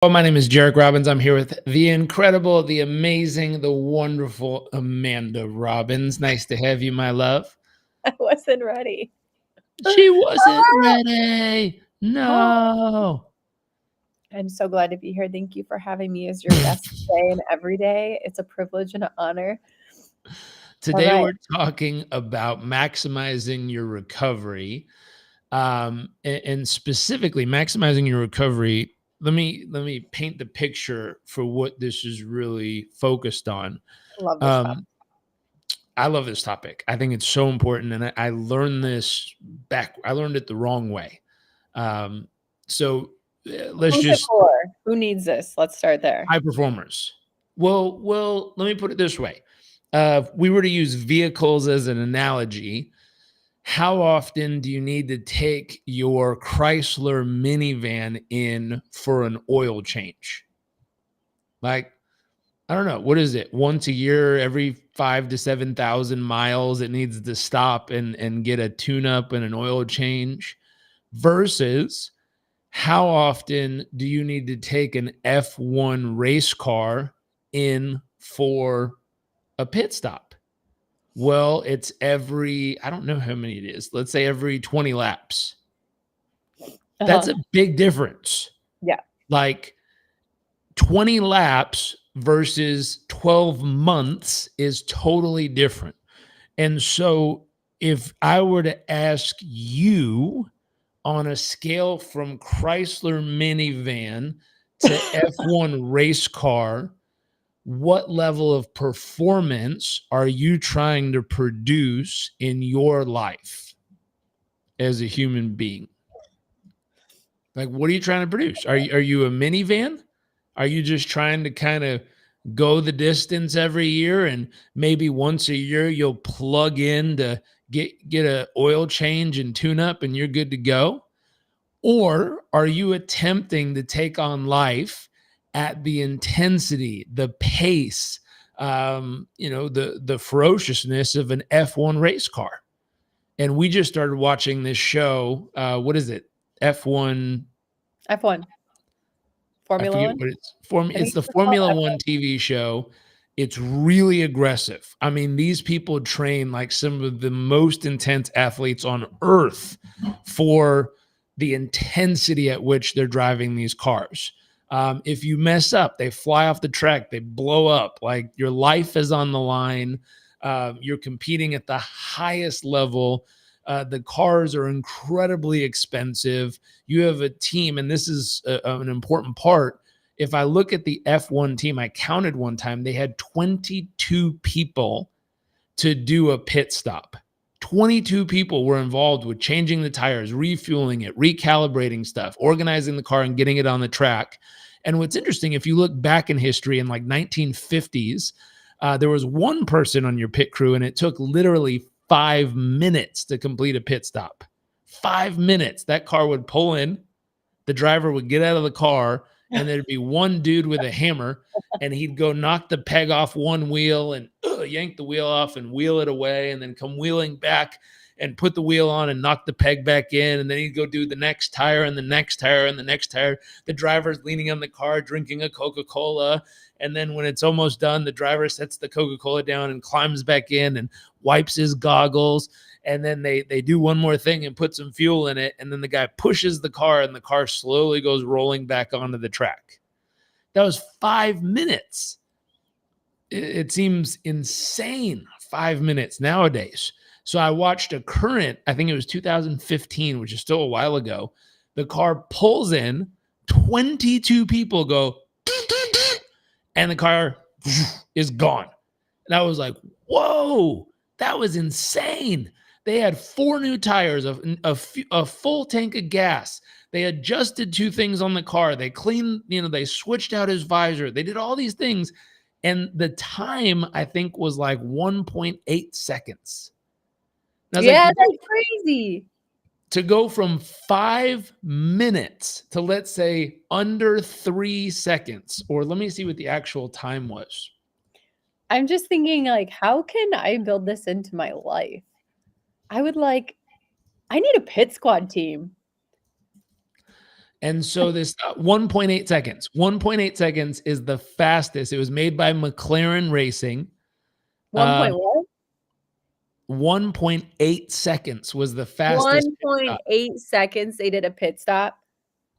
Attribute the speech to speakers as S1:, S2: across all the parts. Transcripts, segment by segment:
S1: Well, my name is Jarek Robbins. I'm here with the incredible, the amazing, the wonderful Amanda Robbins. Nice to have you, my love.
S2: I wasn't ready.
S1: She wasn't
S2: Ah!
S1: ready.
S2: Oh,
S1: No.
S2: I'm so glad to be here. Thank you for having me as your guest today and every day. It's a privilege and an honor. All
S1: Today
S2: right.
S1: we're talking about maximizing your recovery, and specifically maximizing your recovery. Let me paint the picture for what this is really focused on.
S2: Love this topic.
S1: Um, I love this topic. I think it's so important, and I learned this back. I learned it the wrong way. Um, so let's
S2: Who's it
S1: just
S2: for? Who needs this? Let's start there.
S1: high performers. Well, let me put it this way. If we were to use vehicles as an analogy, how often do you need to take your Chrysler minivan in for an oil change? Like, I don't know. What is it? Once a year, every 5 to 7,000 miles, it needs to stop and get a tune up and an oil change. Versus how often do you need to take an F1 race car in for a pit stop? Well, it's every, I don't know how many it is. Let's say every 20 laps. That's
S2: Uh-huh.
S1: a big difference.
S2: Yeah.
S1: Like 20 laps versus 12 months is totally different. And so if I were to ask you on a scale from Chrysler minivan to F1 race car, what level of performance are you trying to produce in your life as a human being? Like, what are you trying to produce? Are you a minivan? Are you just trying to kind of go the distance every year, and maybe once a year you'll plug in to get a oil change and tune up and you're good to go? Or are you attempting to take on life at the intensity, the pace, the ferociousness of an F1 race car? And we just started watching this show. What is it? F1.
S2: F1.
S1: I
S2: Formula
S1: forget
S2: One.
S1: what it's.
S2: I
S1: It's
S2: think
S1: the
S2: it's called
S1: Formula
S2: F1.
S1: One TV show. It's really aggressive. I mean, these people train like some of the most intense athletes on earth for the intensity at which they're driving these cars. If you mess up, they fly off the track, they blow up. Like your life is on the line. You're competing at the highest level. The cars are incredibly expensive. You have a team, and this is an important part. If I look at the F1 team, I counted one time, they had 22 people to do a pit stop. 22 people were involved with changing the tires, refueling it, recalibrating stuff, organizing the car, and getting it on the track. And what's interesting, if you look back in history in like 1950s, there was one person on your pit crew, and it took literally 5 minutes to complete a pit stop. 5 minutes. That car would pull in, the driver would get out of the car, and there'd be one dude with a hammer, and he'd go knock the peg off one wheel and yank the wheel off and wheel it away, and then come wheeling back and put the wheel on and knock the peg back in. And then he'd go do the next tire and the next tire and the next tire. The driver's leaning on the car drinking a Coca-Cola. And then when it's almost done, the driver sets the Coca-Cola down and climbs back in and wipes his goggles. And then they do one more thing and put some fuel in it. And then the guy pushes the car, and the car slowly goes rolling back onto the track. That was 5 minutes. It seems insane, 5 minutes nowadays. So I watched a current, I think it was 2015, which is still a while ago. The car pulls in, 22 people go, and the car is gone. And I was like, whoa, that was insane. They had 4 new tires, a full tank of gas. They adjusted 2 things on the car. They cleaned, they switched out his visor. They did all these things. And the time, I think, was like 1.8 seconds. And I was like,
S2: Yeah, that's crazy.
S1: to go from 5 minutes to, let's say, under 3 seconds, or let me see what the actual time was.
S2: I'm just thinking, like, how can I build this into my life? I need a pit squad team.
S1: And so this 1.8 seconds. 1.8 seconds is the fastest. It was made by McLaren Racing.
S2: 1 point what?
S1: 1.8 seconds was the fastest pit stop.
S2: 1.8 seconds they did a pit stop.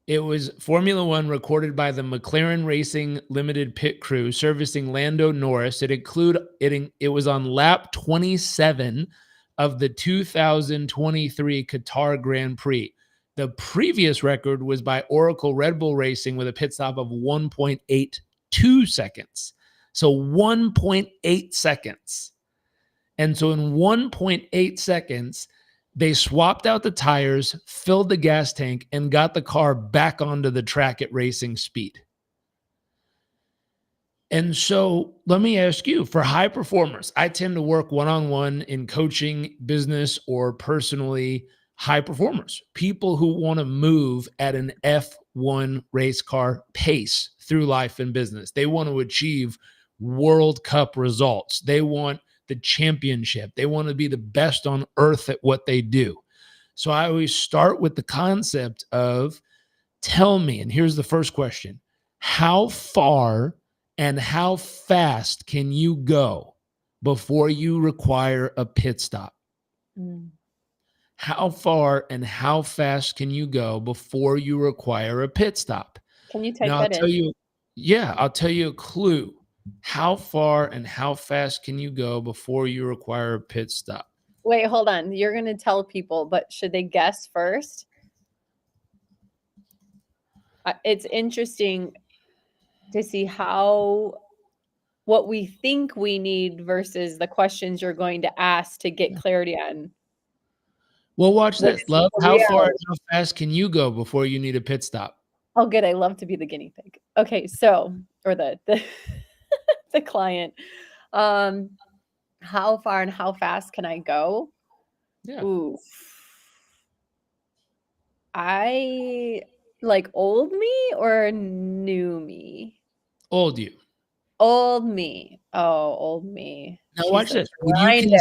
S1: It was Formula One recorded by the McLaren Racing Limited pit crew servicing Lando Norris. It was on lap 27 of the 2023 Qatar Grand Prix. The previous record was by Oracle Red Bull Racing with a pit stop of 1.82 seconds. So 1.8 seconds. And so in 1.8 seconds, they swapped out the tires, filled the gas tank, and got the car back onto the track at racing speed. And so let me ask you, for high performers, I tend to work one-on-one in coaching, business, or personally high performers, people who want to move at an F1 race car pace through life and business. They want to achieve World Cup results. They want the championship. They want to be the best on earth at what they do. So I always start with the concept of tell me, and here's the first question, how far and how fast can you go before you require a pit stop? How far and how fast can you go before you require a pit stop?
S2: Can you type
S1: Now,
S2: that in?
S1: I'll tell you a clue. How far and how fast can you go before you require a pit stop?
S2: Wait, hold on. You're going to tell people, but should they guess first? It's interesting to see what we think we need versus the questions you're going to ask to get clarity on.
S1: Well, watch
S2: What
S1: this.
S2: is
S1: Love,
S2: the
S1: how far
S2: reality?
S1: and how fast can you go before you need a pit stop?
S2: Oh, good. I love to be the guinea pig. Okay, so or the the client. How far and how fast can I go?
S1: Yeah.
S2: Ooh. I like old me or new me?
S1: Old you.
S2: Old me. Oh, old me.
S1: Now
S2: She's
S1: watch
S2: a
S1: this.
S2: grinder.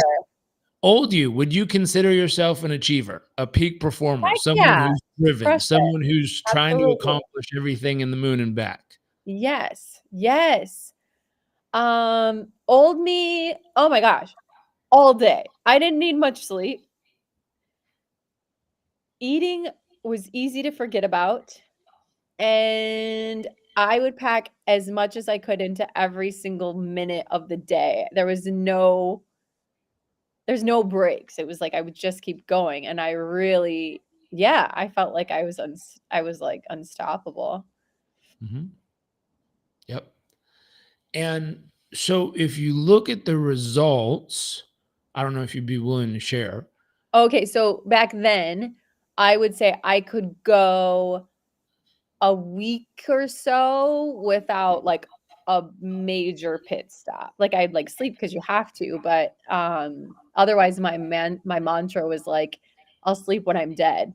S1: Old you, would you consider yourself an achiever, a peak performer,
S2: Heck
S1: someone
S2: yeah.
S1: who's driven,
S2: Crush it.
S1: someone who's trying to
S2: Absolutely.
S1: accomplish everything in the moon and back?
S2: Yes. Yes. Old me, oh my gosh, all day. I didn't need much sleep. Eating was easy to forget about, and I would pack as much as I could into every single minute of the day. There's no breaks. It was like I would just keep going, and I really I felt like I was, like, unstoppable.
S1: Mhm. Yep. And so if you look at the results, I don't know if you'd be willing to share.
S2: Okay, so back then, I would say I could go a week or so without, like, a major pit stop. Like, I'd, like, sleep because you have to, but, otherwise, my mantra was, like, "I'll sleep when I'm dead,"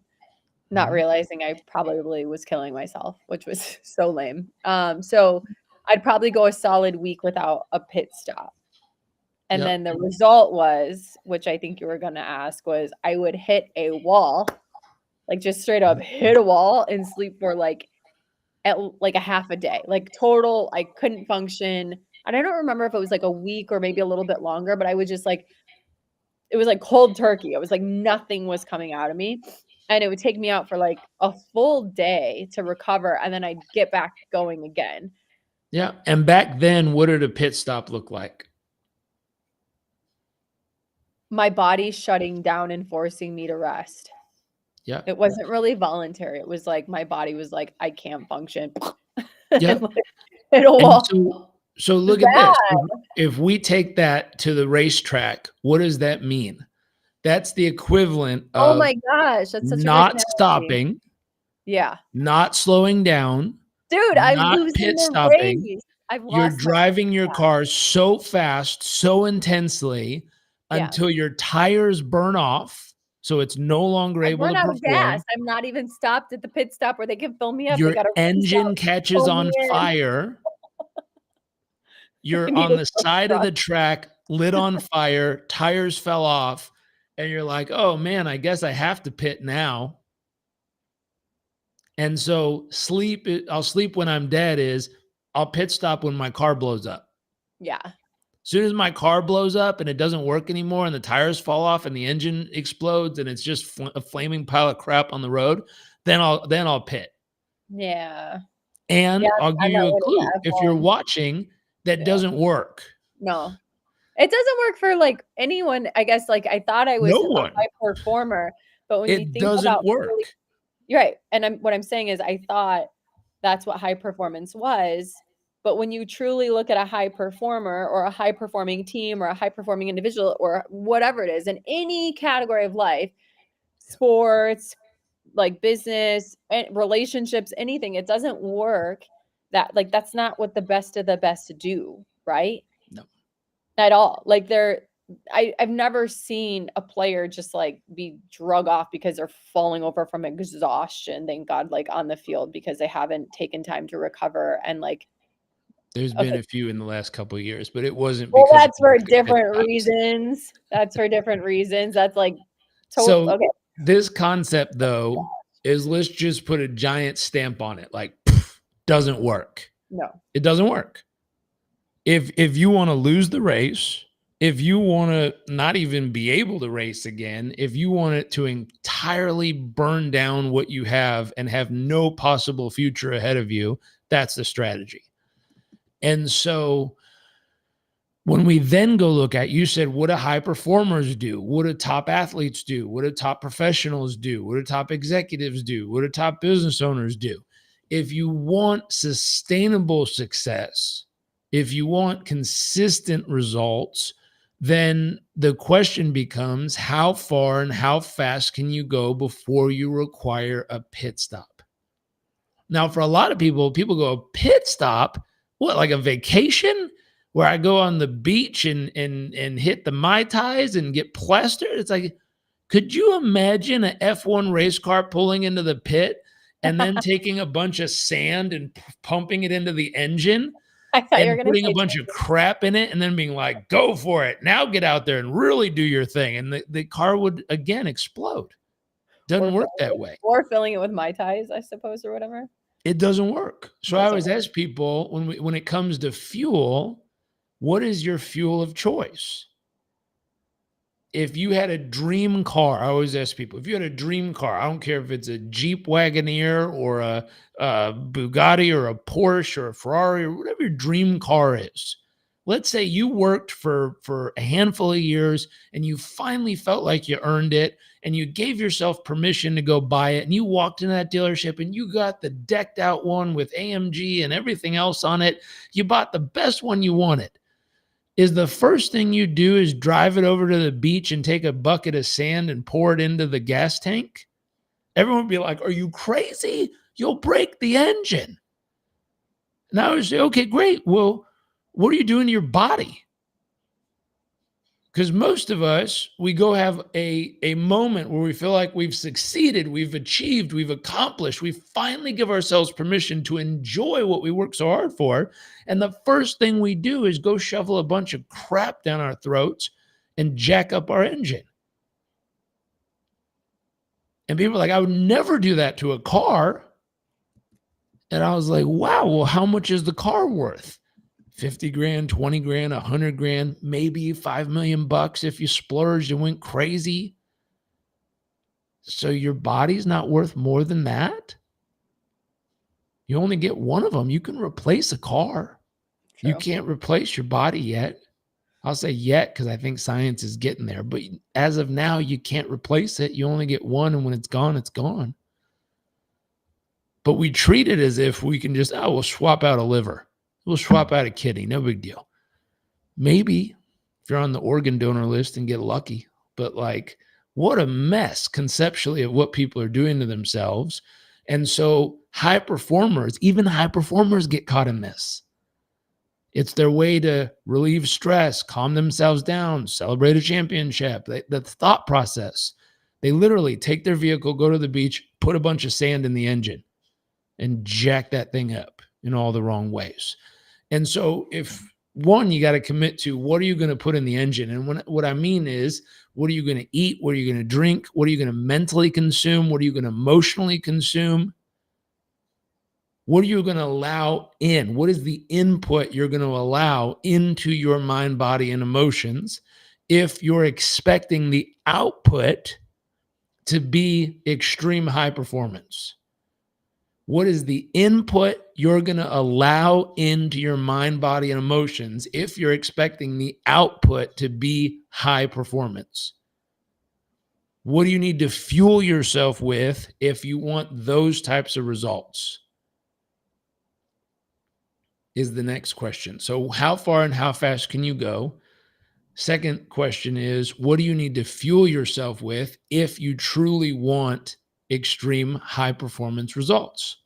S2: not
S1: Mhm.
S2: realizing I probably was killing myself, which was so lame. So I'd probably go a solid week without a pit stop. And
S1: Yep.
S2: then the result was, which I think you were gonna ask, was I would hit a wall, like, just straight up hit a wall and sleep for, like, like, a half a day. Like, total I couldn't function, and I don't remember if it was, like, a week or maybe a little bit longer, but I was just, like it was like cold turkey. It was like nothing was coming out of me, and it would take me out for, like, a full day to recover, and then I'd get back going again.
S1: Yeah. And back then, what did a pit stop look like?
S2: My body shutting down and forcing me to rest.
S1: Yep.
S2: It wasn't really voluntary. It was like my body was like, "I can't function."
S1: Yep.
S2: And, like, hit a
S1: And
S2: wall.
S1: so
S2: It was
S1: look at this.
S2: bad.
S1: If we take that to the racetrack, what does that mean? That's the equivalent
S2: Oh
S1: of
S2: my gosh, that's such a great
S1: not
S2: analogy.
S1: stopping,
S2: Yeah.
S1: not slowing down,
S2: Dude, I'm
S1: not
S2: losing
S1: pit
S2: the
S1: stopping.
S2: race. I've
S1: You're
S2: lost my
S1: driving your
S2: yeah.
S1: car so fast, so intensely
S2: Yeah.
S1: until your tires burn off, so it's no longer
S2: I
S1: able
S2: run
S1: to
S2: out of gas.
S1: perform.
S2: I'm not even stopped at the pit stop where they can fill me up. They
S1: Your
S2: gotta race
S1: engine
S2: out,
S1: catches
S2: pull me
S1: on
S2: in.
S1: fire.
S2: I
S1: You're
S2: need
S1: on
S2: a
S1: the
S2: tow
S1: side of
S2: truck.
S1: the track, lit on fire, tires fell off, and you're like, "Oh, man, I guess I have to pit now." And so I'll sleep when I'm dead is I'll pit stop when my car blows up.
S2: Yeah.
S1: As soon as my car blows up and it doesn't work anymore and the tires fall off and the engine explodes and it's just a flaming pile of crap on the road, then I'll pit.
S2: Yeah. Yeah,
S1: And I'll give
S2: I'm not
S1: you a
S2: winning
S1: clue.
S2: the
S1: If you're
S2: F1.
S1: watching, that
S2: Yeah.
S1: doesn't work.
S2: No. It doesn't work for, like, anyone, I guess, like, I thought I was
S1: No
S2: a
S1: one.
S2: high performer, but when you
S1: It
S2: think
S1: doesn't
S2: about really
S1: work.
S2: you're right, and what I'm saying is I thought that's what high performance was, but when you truly look at a high performer or a high performing team or a high performing individual or whatever it is in any category of life, sports, like business, and relationships, anything, it doesn't work that like, that's not what the best of the best do, right?
S1: No.
S2: At all. Like, I've never seen a player just, like, be drug off because they're falling over from exhaustion, thank God, like, on the field because they haven't taken time to recover and, like,
S1: There's been
S2: okay,
S1: a few in the last couple of years, but it wasn't
S2: well,
S1: because of
S2: that's for
S1: lack of pit
S2: different
S1: stops.
S2: reasons. That's for different reasons. That's, like,
S1: So
S2: okay,
S1: this concept though is let's just put a giant stamp on it. Like doesn't work.
S2: no.
S1: It doesn't work. If you want to lose the race, if you want to not even be able to race again, if you want it to entirely burn down what you have and have no possible future ahead of you, that's the strategy. And so when we then go look at, you said, what do high performers do? What do top athletes do? What do top professionals do? What do top executives do? What do top business owners do? If you want sustainable success, if you want consistent results, then the question becomes how far and how fast can you go before you require a pit stop? Now, for a lot of people, people go, a pit stop, what, like a vacation where I go on the beach and hit the Mai Tais and get plastered? It's like, could you imagine an F1 race car pulling into the pit and then taking a bunch of sand and pumping it into the engine
S2: I thought you were
S1: and
S2: gonna
S1: putting a
S2: say
S1: bunch of crap in it and then being like, go for it. Now get out there and really do your thing. And the car would again explode. Doesn't work that way.
S2: or filling it with Mai Tais, I suppose, or whatever.
S1: It doesn't work. So I
S2: Doesn't
S1: always
S2: work.
S1: ask people when it comes to fuel, what is your fuel of choice? If you had a dream car, I always ask people, if you had a dream car, I don't care if it's a Jeep Wagoneer or a Bugatti or a Porsche or a Ferrari or whatever your dream car is. Let's say you worked for a handful of years and you finally felt like you earned it and you gave yourself permission to go buy it and you walked into that dealership and you got the decked out one with AMG and everything else on it. You bought the best one you wanted. Is the first thing you do is drive it over to the beach and take a bucket of sand and pour it into the gas tank? Everyone would be like, are you crazy? You'll break the engine. And I would say, okay, great. Well, what are you doing to your body? Because most of us, we go have a moment where we feel like we've succeeded, we've achieved, we've accomplished. We finally give ourselves permission to enjoy what we work so hard for. And the first thing we do is go shovel a bunch of crap down our throats and jack up our engine. And people are like, I would never do that to a car. And I was like, wow, well, how much is the car worth? 50 grand, 20 grand, 100 grand, maybe 5 million bucks if you splurged and went crazy. So your body's not worth more than that. You only get one of them. You can replace a car. You
S2: True.
S1: can't replace your body yet. I'll say yet because I think science is getting there. But as of now, you can't replace it. You only get one. And when it's gone, it's gone. But we treat it as if we can just, oh, we'll swap out a liver. We'll swap out a kidney. No big deal. Maybe if you're on the organ donor list and get lucky. But like, what a mess conceptually of what people are doing to themselves. And so high performers, even high performers get caught in this. It's their way to relieve stress, calm themselves down, celebrate a championship. The thought process, they literally take their vehicle, go to the beach, put a bunch of sand in the engine and jack that thing up in all the wrong ways. And so if one, you got to commit to what are you going to put in the engine? And what I mean is, what are you going to eat? What are you going to drink? What are you going to mentally consume? What are you going to emotionally consume? What are you going to allow in? What is the input you're going to allow into your mind, body, and emotions if you're expecting the output to be extreme high performance? What is the input you're going to allow into your mind, body, and emotions if you're expecting the output to be high performance? What do you need to fuel yourself with if you want those types of results? Is the next question. So, how far and how fast can you go? Second question is, what do you need to fuel yourself with if you truly want extreme high performance results?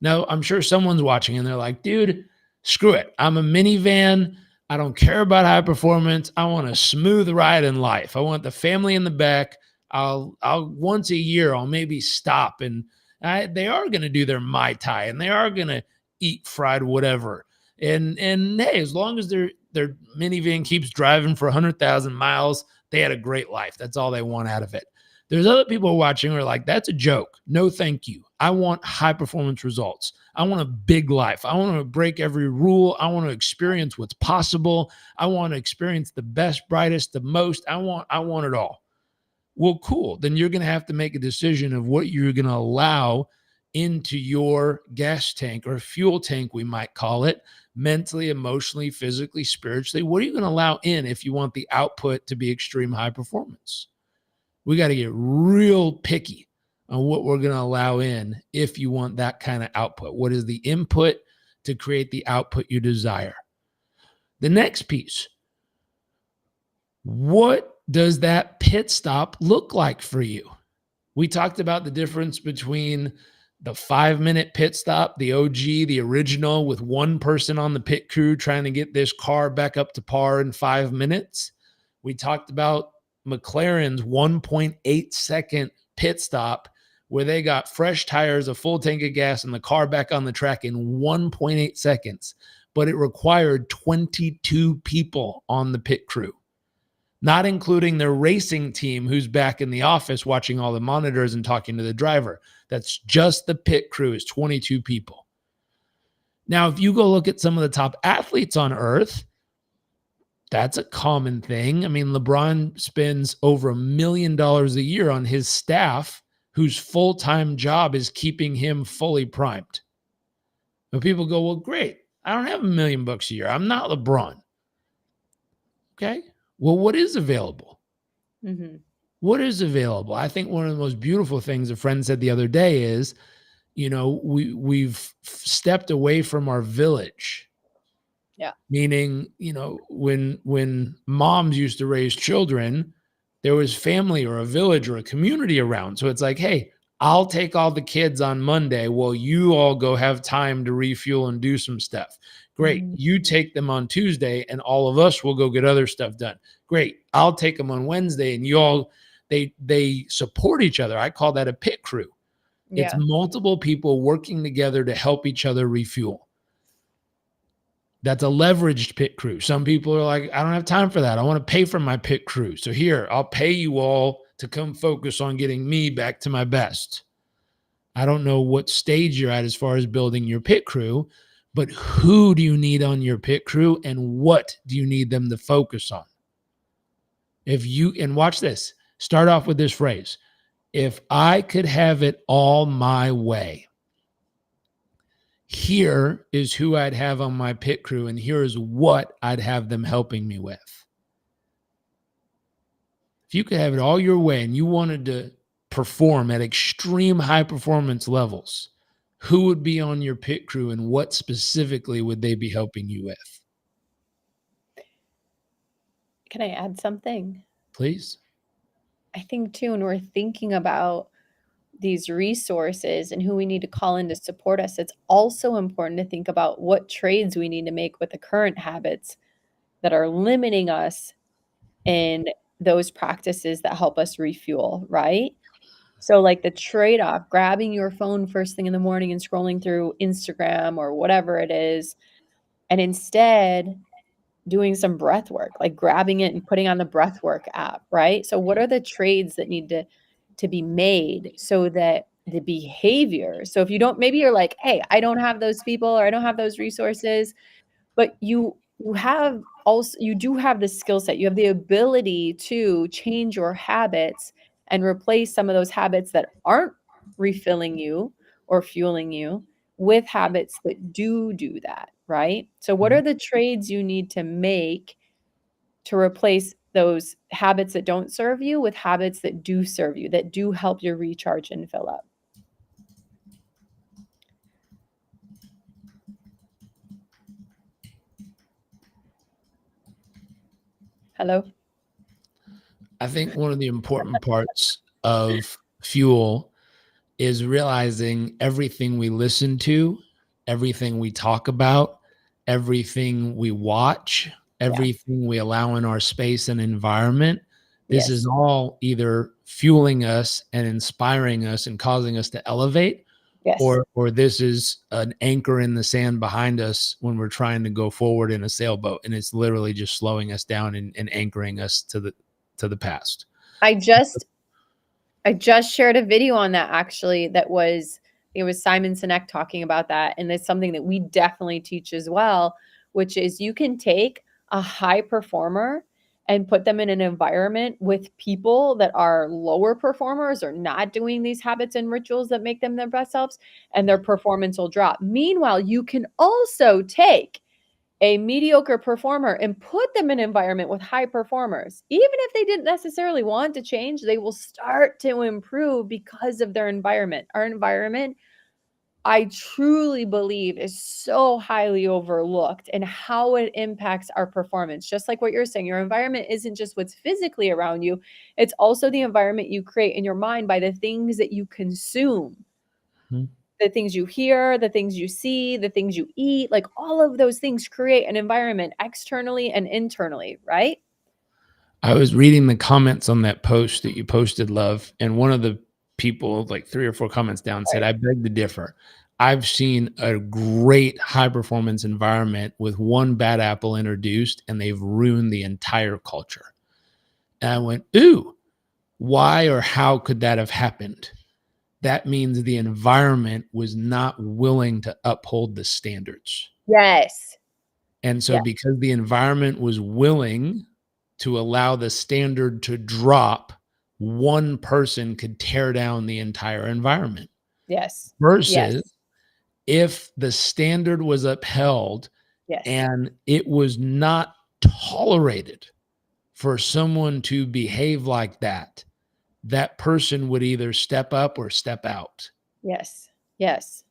S1: Now, I'm sure someone's watching and they're like, dude, screw it. I'm a minivan. I don't care about high performance. I want a smooth ride in life. I want the family in the back. I'll once a year, I'll maybe stop and they are going to do their Mai Tai and they are going to eat fried whatever. And hey, as long as their minivan keeps driving for 100,000 miles, they had a great life. That's all they want out of it. There's other people watching who are like, that's a joke. No, thank you. I want high performance results. I want a big life. I want to break every rule. I want to experience what's possible. I want to experience the best, brightest, the most. I want it all. Well, cool. Then you're going to have to make a decision of what you're going to allow into your gas tank or fuel tank, we might call it, mentally, emotionally, physically, spiritually. What are you going to allow in if you want the output to be extreme high performance? We got to get real picky on what we're going to allow in if you want that kind of output. What is the input to create the output you desire? The next piece, what does that pit stop look like for you? We talked about the difference between the 5-minute pit stop, the OG, the original, with one person on the pit crew trying to get this car back up to par in 5 minutes. We talked about McLaren's 1.8 second pit stop where they got fresh tires, a full tank of gas, and the car back on the track in 1.8 seconds. But it required 22 people on the pit crew, not including their racing team who's back in the office watching all the monitors and talking to the driver. That's just the pit crew is 22 people. Now, if you go look at some of the top athletes on earth, that's a common thing. I mean, LeBron spends over $1 million a year on his staff whose full-time job is keeping him fully primed. But people go, well, great. I don't have $1 million a year. I'm not LeBron. Okay. Well, what is available?
S2: Mm-hmm.
S1: What is available? I think one of the most beautiful things a friend said the other day is, we've stepped away from our village.
S2: Yeah.
S1: Meaning, when moms used to raise children, there was family or a village or a community around. So it's like, hey, I'll take all the kids on Monday while you all go have time to refuel and do some stuff. Great.
S2: Mm-hmm.
S1: You take them on Tuesday and all of us will go get other stuff done. Great. I'll take them on Wednesday and you all, they support each other. I call that a pit crew.
S2: Yeah.
S1: It's multiple people working together to help each other refuel. That's a leveraged pit crew. Some people are like, I don't have time for that. I want to pay for my pit crew. So here, I'll pay you all to come focus on getting me back to my best. I don't know what stage you're at as far as building your pit crew, but who do you need on your pit crew and what do you need them to focus on? And watch this, start off with this phrase. If I could have it all my way, here is who I'd have on my pit crew, and here is what I'd have them helping me with. If you could have it all your way and you wanted to perform at extreme high performance levels, who would be on your pit crew and what specifically would they be helping you with?
S2: Can I add something?
S1: Please.
S2: I think too, when we're thinking about these resources and who we need to call in to support us, it's also important to think about what trades we need to make with the current habits that are limiting us in those practices that help us refuel, right? So like the trade-off, grabbing your phone first thing in the morning and scrolling through Instagram or whatever it is, and instead doing some breath work, like grabbing it and putting on the breath work app, right? So what are the trades that need to be made so that the behavior. So if you don't, maybe you're like, hey, I don't have those people or I don't have those resources, but you have also you do have the skill set. You have the ability to change your habits and replace some of those habits that aren't refilling you or fueling you with habits that do that, right? So what are the trades you need to make to replace those habits that don't serve you with habits that do serve you, that do help you recharge and fill up? Hello?
S1: I think one of the important parts of fuel is realizing everything we listen to, everything we talk about, everything we watch,
S2: Yeah.
S1: everything we allow in our space and environment. This is
S2: Yes.
S1: all either fueling us and inspiring us and causing us to elevate,
S2: Yes.
S1: or this is an anchor in the sand behind us when we're trying to go forward in a sailboat, and it's literally just slowing us down and anchoring us to the past.
S2: I just I just shared a video on that actually that was it was Simon Sinek talking about that, and it's something that we definitely teach as well, which is you can take a high performer and put them in an environment with people that are lower performers or not doing these habits and rituals that make them their best selves, and their performance will drop. Meanwhile, you can also take a mediocre performer and put them in an environment with high performers. Even if they didn't necessarily want to change, they will start to improve because of their environment. Our environment, I truly believe, is so highly overlooked and how it impacts our performance. Just like what you're saying, your environment isn't just what's physically around you, it's also the environment you create in your mind by the things that you consume,
S1: Mhm.
S2: the things you hear, the things you see, the things you eat, like all of those things create an environment externally and internally, right?
S1: I was reading the comments on that post that you posted, love, and one of the people, like 3 or 4 comments down, said,
S2: Right.
S1: "I beg to differ. I've seen a great high performance environment with one bad apple introduced, and they've ruined the entire culture." And I went, "Ooh, why or how could that have happened?" That means the environment was not willing to uphold the standards.
S2: Yes.
S1: And so
S2: Yeah.
S1: because the environment was willing to allow the standard to drop, one person could tear down the entire environment.
S2: Yes.
S1: Versus
S2: Yes.
S1: if the standard was upheld
S2: Yes.
S1: and it was not tolerated for someone to behave like that, that person would either step up or step out.
S2: Yes. Yes.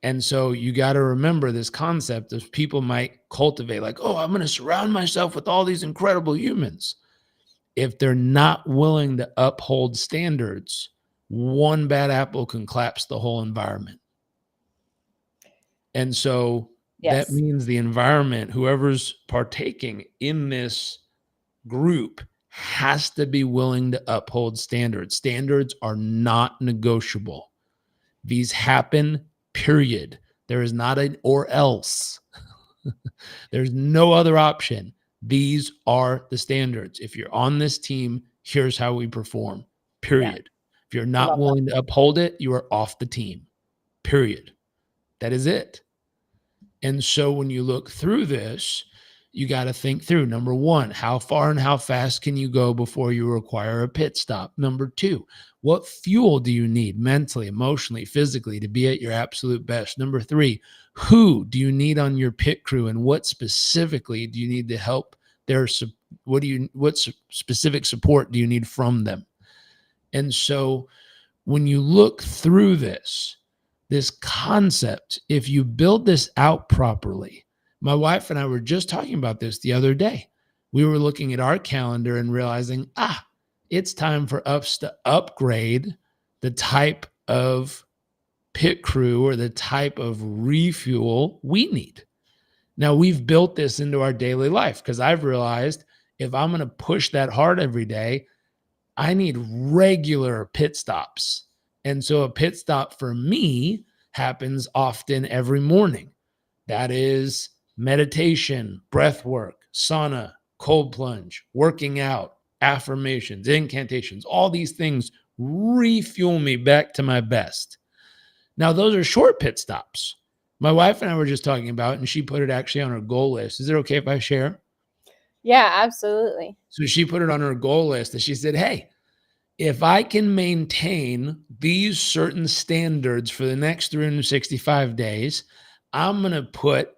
S1: And so you got to remember this concept of people might cultivate, like, oh, I'm going to surround myself with all these incredible humans. If they're not willing to uphold standards, one bad apple can collapse the whole environment. And so that
S2: Yes.
S1: means the environment, whoever's partaking in this group, has to be willing to uphold standards. Standards are not negotiable. These happen, period. There is not an or else. There's no other option. These are the standards. If you're on this team, here's how we perform,
S2: Yeah.
S1: period. If you're
S2: I
S1: not
S2: love that.
S1: willing to uphold it, you are off the team, period. That is it. And so when you look through this, you got to think through number one, how far and how fast can you go before you require a pit stop? Number two, what fuel do you need mentally, emotionally, physically to be at your absolute best? Number three, who do you need on your pit crew and what specifically do you need to help their what specific support do you need from them? And so when you look through this concept, if you build this out properly, my wife and I were just talking about this the other day. We were looking at our calendar and realizing, it's time for us to upgrade the type of pit crew or the type of refuel we need. Now, we've built this into our daily life because I've realized if I'm going to push that hard every day, I need regular pit stops. And so a pit stop for me happens often every morning. That is meditation, breath work, sauna, cold plunge, working out, affirmations, incantations, all these things refuel me back to my best. Now, those are short pit stops. My wife and I were just talking about, and she put it actually on her goal list. Is it okay if I share?
S2: Yeah, absolutely.
S1: So she put it on her goal list and she said, hey, if I can maintain these certain standards for the next 365 days, I'm going to put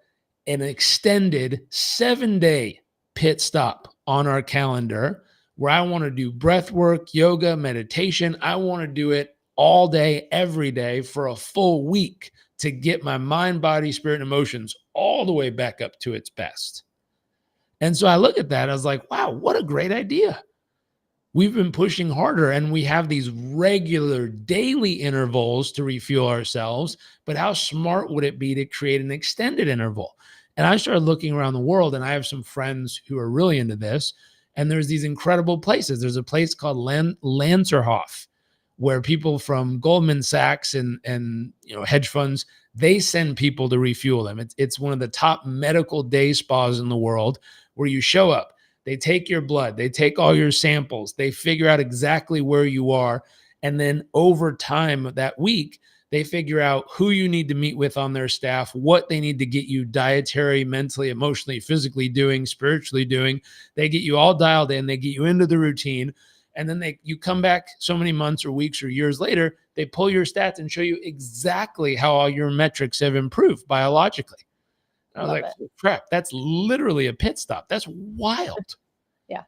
S1: an extended 7-day pit stop on our calendar where I want to do breath work, yoga, meditation. I want to do it all day, every day for a full week to get my mind, body, spirit, and emotions all the way back up to its best. And so I look at that, I was like, wow, what a great idea. We've been pushing harder and we have these regular daily intervals to refuel ourselves. But how smart would it be to create an extended interval? And I started looking around the world, and I have some friends who are really into this. And there's these incredible places. There's a place called Lanzerhof, where people from Goldman Sachs and hedge funds, they send people to refuel them. It's one of the top medical day spas in the world, where you show up. They take your blood, they take all your samples, they figure out exactly where you are. And then over time that week, they figure out who you need to meet with on their staff, what they need to get you dietary, mentally, emotionally, physically doing, spiritually doing. They get you all dialed in, they get you into the routine. And then you come back so many months or weeks or years later, they pull your stats and show you exactly how all your metrics have improved biologically. I was like, crap, that's literally a pit stop. That's wild.
S2: Yeah.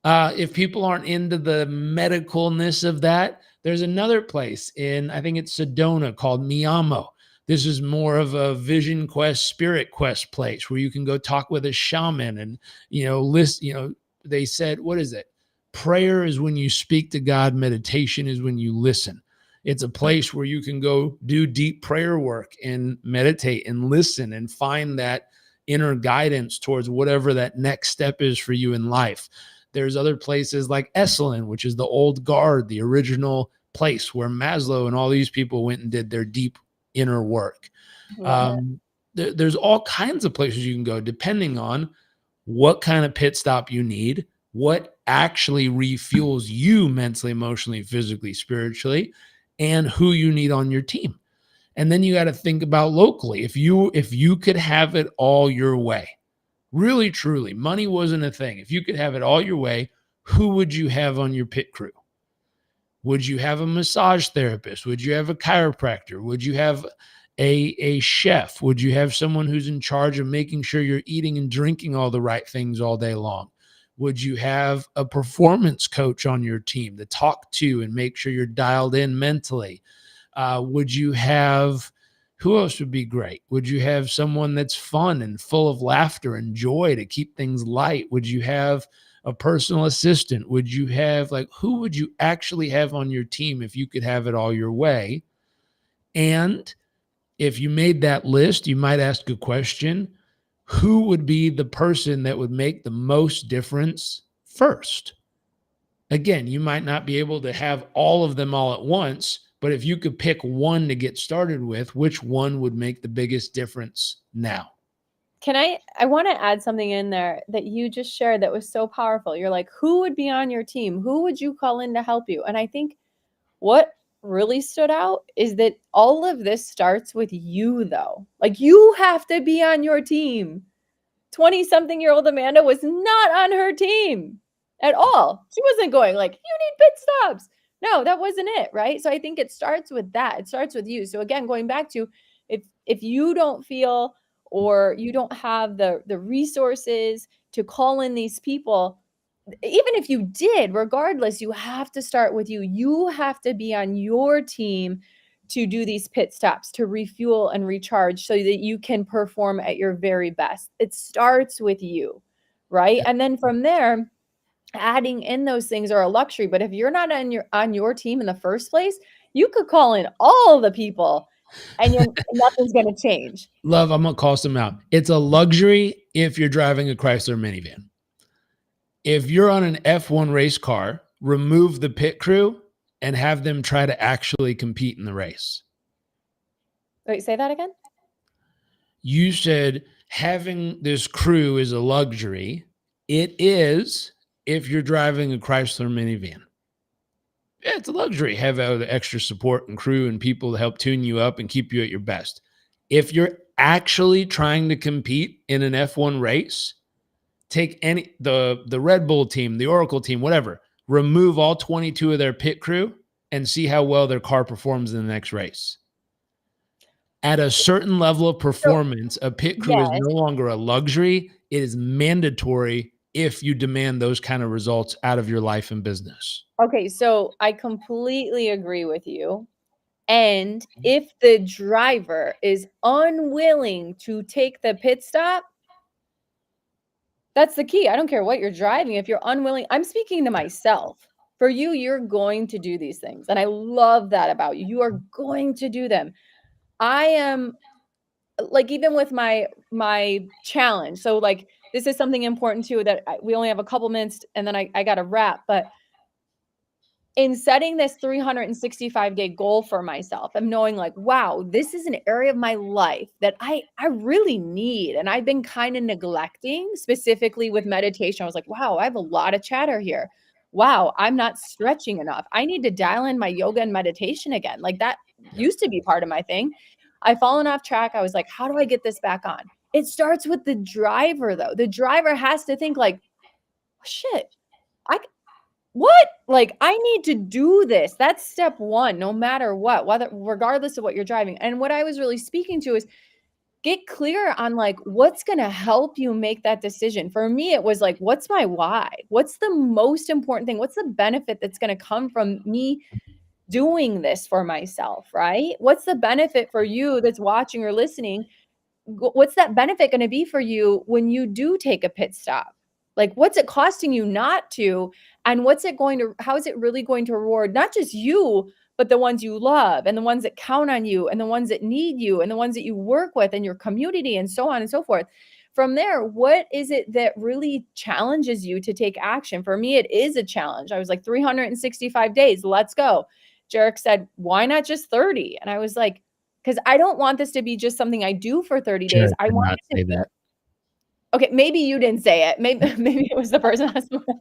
S1: If people aren't into the medicalness of that, there's another place I think it's Sedona, called Miyamo. This is more of a vision quest, spirit quest place where you can go talk with a shaman and, they said, what is it? Prayer is when you speak to God. Meditation is when you listen. It's a place where you can go do deep prayer work and meditate and listen and find that inner guidance towards whatever that next step is for you in life. There's other places like Esalen, which is the old guard, the original place where Maslow and all these people went and did their deep inner work. There's all kinds of places you can go depending on what kind of pit stop you need, what actually refuels you mentally, emotionally, physically, spiritually, and who you need on your team. And then you got to think about locally. If you could have it all your way, really, truly, money wasn't a thing. If you could have it all your way, who would you have on your pit crew? Would you have a massage therapist? Would you have a chiropractor? Would you have a chef? Would you have someone who's in charge of making sure you're eating and drinking all the right things all day long? Would you have a performance coach on your team to talk to and make sure you're dialed in mentally? Would you have, who else would be great? Would you have someone that's fun and full of laughter and joy to keep things light? Would you have a personal assistant? Would you have, who would you actually have on your team if you could have it all your way? And if you made that list, you might ask a question: who would be the person that would make the most difference first? Again, you might not be able to have all of them all at once, but if you could pick one to get started with, which one would make the biggest difference now?
S2: I want to add something in there that you just shared that was so powerful. You're like, who would be on your team? Who would you call in to help you? And I think what really stood out is that all of this starts with you, though. Like, you have to be on your team. 20-something-year-old Amanda was not on her team at all. She wasn't going like, you need pit stops. No, that wasn't it, right? So I think it starts with that. It starts with you. So again, going back to, if you don't feel, or you don't have the resources to call in these people, even if you did, regardless, you have to start with you. You have to be on your team to do these pit stops, to refuel and recharge so that you can perform at your very best. It starts with you, right? And then from there, adding in those things are a luxury. But if you're not on your team in the first place, you could call in all the people and nothing's going to change.
S1: Love, I'm going to call some out. It's a luxury if you're driving a Chrysler minivan. If you're on an F1 race car, remove the pit crew and have them try to actually compete in the race.
S2: Wait, say that again?
S1: You said having this crew is a luxury. It is if you're driving a Chrysler minivan. Yeah, it's a luxury. Have the extra support and crew and people to help tune you up and keep you at your best. If you're actually trying to compete in an F1 race, take any the Red Bull team, the Oracle team, whatever, remove all 22 of their pit crew and see how well their car performs in the next race. At a certain level of
S2: So,
S1: performance, a pit crew is
S2: yes.
S1: no longer a luxury. It is mandatory if you demand those kind of results out of your life and business.
S2: Okay, so I completely agree with you. And if the driver is unwilling to take the pit stop, that's the key. I don't care what you're driving. If you're unwilling, I'm speaking to myself. For you, you're going to do these things. And I love that about you. You are going to do them. I am like, even with my challenge. So like, this is something important too that we only have a couple minutes and then I got to wrap. But in setting this 365-day goal for myself, I'm knowing like, wow, this is an area of my life that I really need. And I've been kind of neglecting, specifically with meditation. I was like, wow, I have a lot of chatter here. Wow, I'm not stretching enough. I need to dial in my yoga and meditation again. Like that used to be part of my thing. I've fallen off track. I was like, how do I get this back on? It starts with the driver, though. The driver has to think like, shit, I what? Like, I need to do this. That's step 1, no matter what, whether regardless of what you're driving. And what I was really speaking to is get clear on like what's going to help you make that decision. For me, it was like, what's my why? What's the most important thing? What's the benefit that's going to come from me doing this for myself, right? What's the benefit for you that's watching or listening? What's that benefit going to be for you when you do take a pit stop? Like, what's it costing you not to? And how is it really going to reward not just you, but the ones you love and the ones that count on you and the ones that need you and the ones that you work with and your community and so on and so forth. From there, what is it that really challenges you to take action? For me, it is a challenge. I was like, 365 days, let's go. Jarek said, why not just 30? And I was like, because I don't want this to be just something I do for 30 days.
S1: Jared
S2: I
S1: did
S2: want
S1: not
S2: it to
S1: say
S2: be
S1: that.
S2: okay, maybe you didn't say it. Maybe it was the person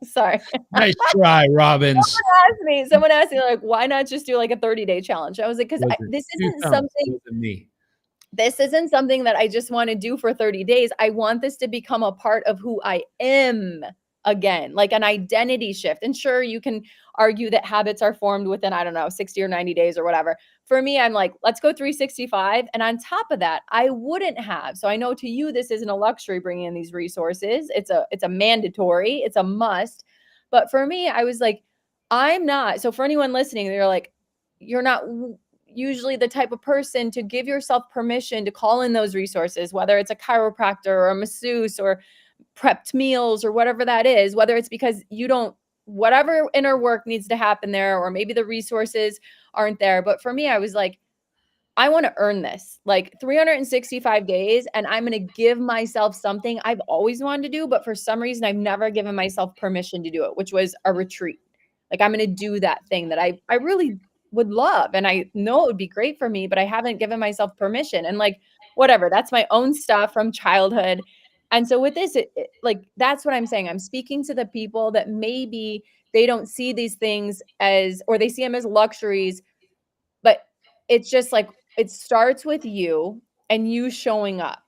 S2: sorry.
S1: Nice try, Robbins.
S2: Someone asked me, like, why not just do like a 30-day challenge? I was like, because
S1: Wasn't
S2: this
S1: two
S2: isn't
S1: thumbs,
S2: something
S1: wasn't me.
S2: that I just want to do for 30 days. I want this to become a part of who I am again, like an identity shift. And sure, you can argue that habits are formed within, I don't know, 60 or 90 days or whatever. For me, I'm like, let's go 365. And on top of that, I wouldn't have. So I know to you, this isn't a luxury bringing in these resources. It's a mandatory, it's a must. But for me, I was like, I'm not. So for anyone listening, they're like, you're not usually the type of person to give yourself permission to call in those resources, whether it's a chiropractor or a masseuse or prepped meals or whatever that is, whether it's because you don't, whatever inner work needs to happen there, or maybe the resources aren't there. But for me, I was like, I want to earn this like 365 days, and I'm going to give myself something I've always wanted to do, but for some reason, I've never given myself permission to do it, which was a retreat. Like, I'm going to do that thing that I really would love. And I know it would be great for me, but I haven't given myself permission. And like, whatever, that's my own stuff from childhood. And so with this, like, that's what I'm saying. I'm speaking to the people that maybe they don't see these things as, or they see them as luxuries, but it's just like, it starts with you and you showing up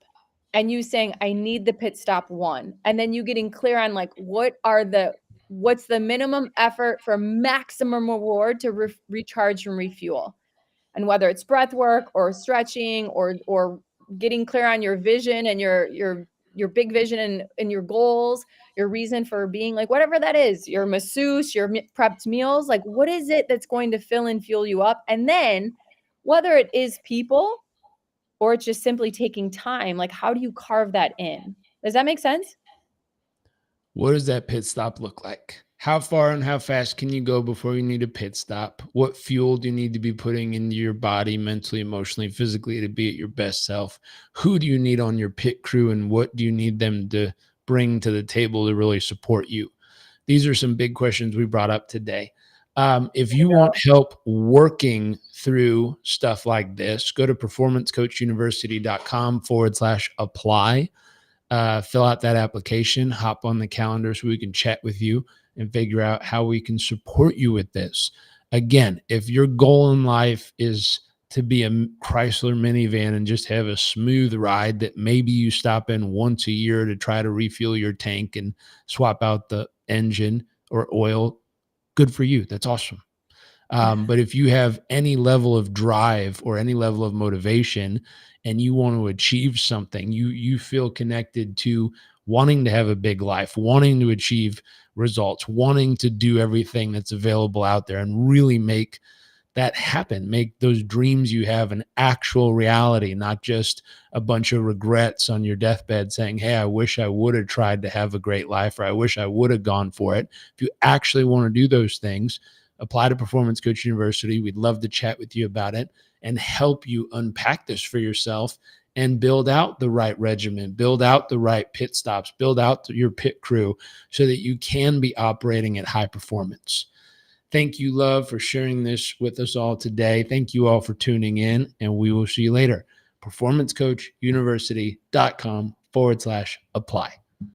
S2: and you saying, I need the pit stop 1. And then you getting clear on like, what's the minimum effort for maximum reward to recharge and refuel. And whether it's breath work or stretching or getting clear on your vision and your big vision and your goals, your reason for being, like, whatever that is, your masseuse, your prepped meals, like, what is it that's going to fill and fuel you up? And then whether it is people or it's just simply taking time, like, how do you carve that in? Does that make sense?
S1: What does that pit stop look like? How far and how fast can you go before you need a pit stop? What fuel do you need to be putting into your body mentally, emotionally, physically to be at your best self? Who do you need on your pit crew and what do you need them to bring to the table to really support you? These are some big questions we brought up today. If you want help working through stuff like this, go to performancecoachuniversity.com/apply. Fill out that application, hop on the calendar so we can chat with you and figure out how we can support you with this. Again, if your goal in life is to be a Chrysler minivan and just have a smooth ride that maybe you stop in once a year to try to refuel your tank and swap out the engine or oil, good for you. That's awesome. But if you have any level of drive or any level of motivation and you want to achieve something, you feel connected to wanting to have a big life, wanting to achieve results, wanting to do everything that's available out there and really make that happen, make those dreams you have an actual reality, not just a bunch of regrets on your deathbed saying, hey, I wish I would have tried to have a great life, or I wish I would have gone for it. If you actually want to do those things, apply to Performance Coach University. We'd love to chat with you about it and help you unpack this for yourself and build out the right regimen, build out the right pit stops, build out your pit crew so that you can be operating at high performance. Thank you, love, for sharing this with us all today. Thank you all for tuning in, and we will see you later. PerformanceCoachUniversity.com/apply.